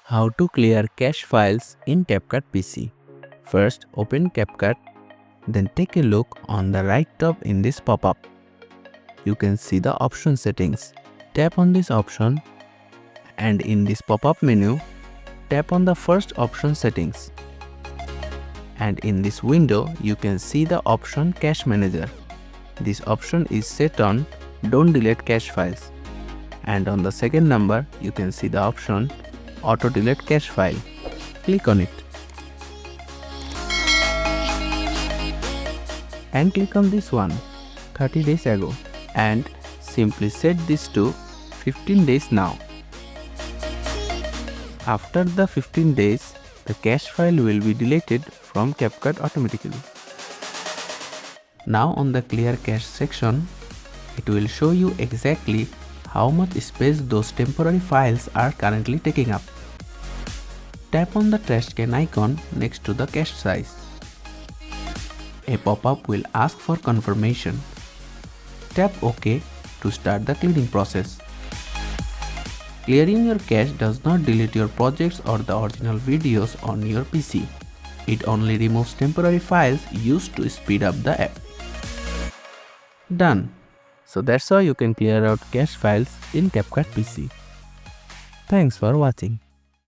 How to clear cache files in CapCut PC. First, open CapCut, then take a look on the right top in this pop-up. You can see the option settings. Tap on this option and in this pop-up menu, tap on the first option settings. And in this window, you can see the option Cache Manager. This option is set on Don't delete cache files. And on the second number, you can see the option Auto delete cache file. Click on it. And click on this one, 30 days ago. And simply set this to 15 days now. After the 15 days, the cache file will be deleted from CapCut automatically. Now on the clear cache section, it will show you exactly how much space those temporary files are currently taking up. Tap on the trash can icon next to the cache size. A pop-up will ask for confirmation. Tap OK to start the cleaning process. Clearing your cache does not delete your projects or the original videos on your PC. It only removes temporary files used to speed up the app. Done. So that's how you can clear out cache files in CapCut PC. Thanks for watching.